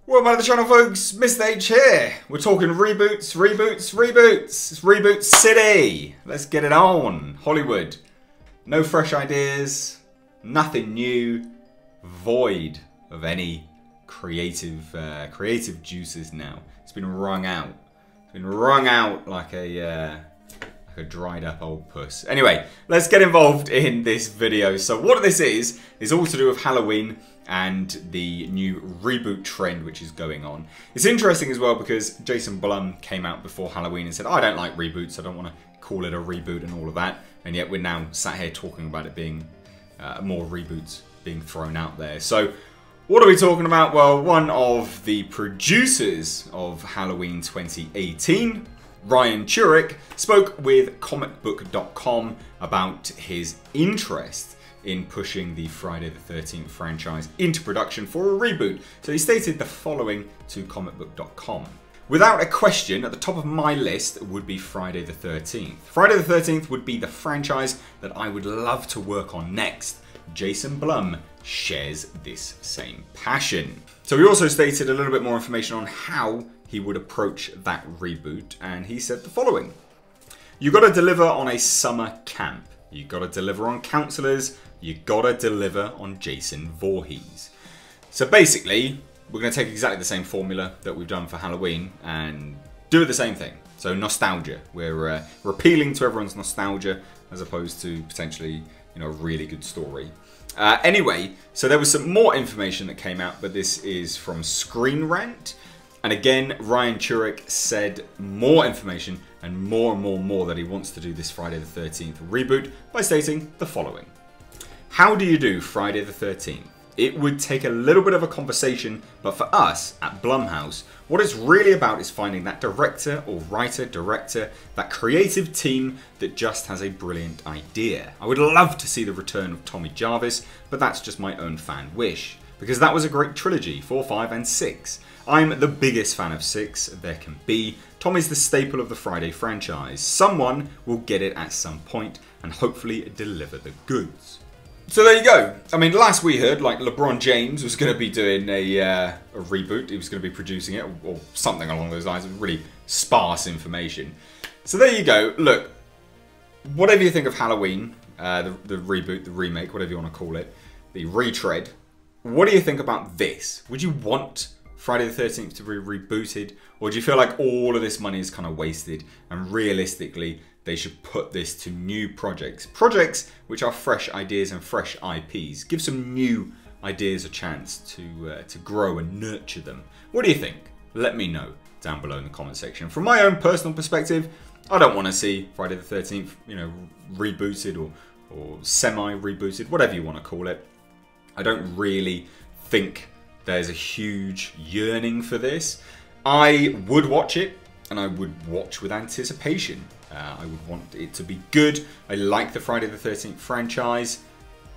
Welcome back to the channel, folks. Mr. H here. We're talking reboots. It's Reboot City. Let's get it on. Hollywood. No fresh ideas. Nothing new. Void of any creative juices now. It's been wrung out. It's been wrung out like a dried up old puss. Anyway, let's get involved in this video. So what this is all to do with Halloween and the new reboot trend which is going on. It's interesting as well because Jason Blum came out before Halloween and said, I don't like reboots, I don't want to call it a reboot and all of that. And yet we're now sat here talking about it being more reboots being thrown out there. So what are we talking about? Well, one of the producers of Halloween 2018, Ryan Turek, spoke with comicbook.com about his interest in pushing the Friday the 13th franchise into production for a reboot. So he stated the following to comicbook.com. Without a question, at the top of my list would be Friday the 13th. Friday the 13th would be the franchise that I would love to work on next. Jason Blum shares this same passion. So he also stated a little bit more information on how he would approach that reboot, and he said the following. You gotta deliver on a summer camp. You gotta deliver on counselors. You gotta deliver on Jason Voorhees. So basically, we're gonna take exactly the same formula that we've done for Halloween and do the same thing. So nostalgia. We're appealing to everyone's nostalgia as opposed to potentially, you know, a really good story. Anyway, so there was some more information that came out, but this is from Screen Rant. And again, Ryan Turek said more information and more that he wants to do this Friday the 13th reboot by stating the following. How do you do Friday the 13th? It would take a little bit of a conversation, but for us at Blumhouse, what it's really about is finding that director or writer-director, that creative team that just has a brilliant idea. I would love to see the return of Tommy Jarvis, but that's just my own fan wish, because that was a great trilogy, 4, 5 and 6. I'm the biggest fan of 6 there can be. Tommy's the staple of the Friday franchise. Someone will get it at some point and hopefully deliver the goods. So there you go. I mean, last we heard, like LeBron James was going to be doing a reboot. He was going to be producing it or something along those lines. It was really sparse information. So there you go. Look, whatever you think of Halloween, the reboot, the remake, whatever you want to call it, the retread, what do you think about this? Would you want Friday the 13th to be rebooted, or do you feel like all of this money is kind of wasted and realistically they should put this to new projects which are fresh ideas and fresh IPs? Give some new ideas a chance to grow and nurture them. What do you think? Let me know down below in the comment section. From my own personal perspective, I don't want to see Friday the 13th, you know, rebooted or semi-rebooted, whatever you want to call it. I don't really think there's a huge yearning for this. I would watch it, and I would watch with anticipation. I would want it to be good. I like the Friday the 13th franchise,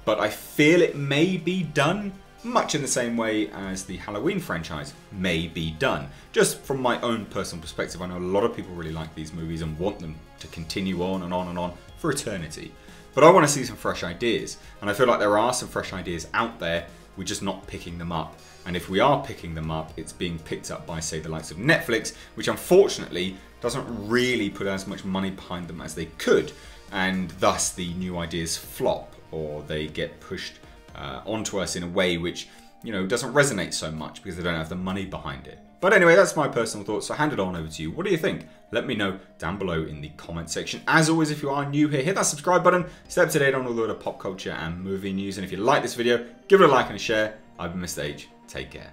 but I feel it may be done much in the same way as the Halloween franchise may be done. Just from my own personal perspective, I know a lot of people really like these movies and want them to continue on and on and on for eternity. But I want to see some fresh ideas, and I feel like there are some fresh ideas out there. We're just not picking them up. And if we are picking them up, it's being picked up by, say, the likes of Netflix, which unfortunately doesn't really put as much money behind them as they could. And thus the new ideas flop, or they get pushed onto us in a way which, you know, doesn't resonate so much because they don't have the money behind it. But anyway, that's my personal thoughts, so hand it on over to you. What do you think? Let me know down below in the comment section. As always, if you are new here, hit that subscribe button. Stay up to date on all the pop culture and movie news. And if you like this video, give it a like and a share. I've been Mr. H. Take care.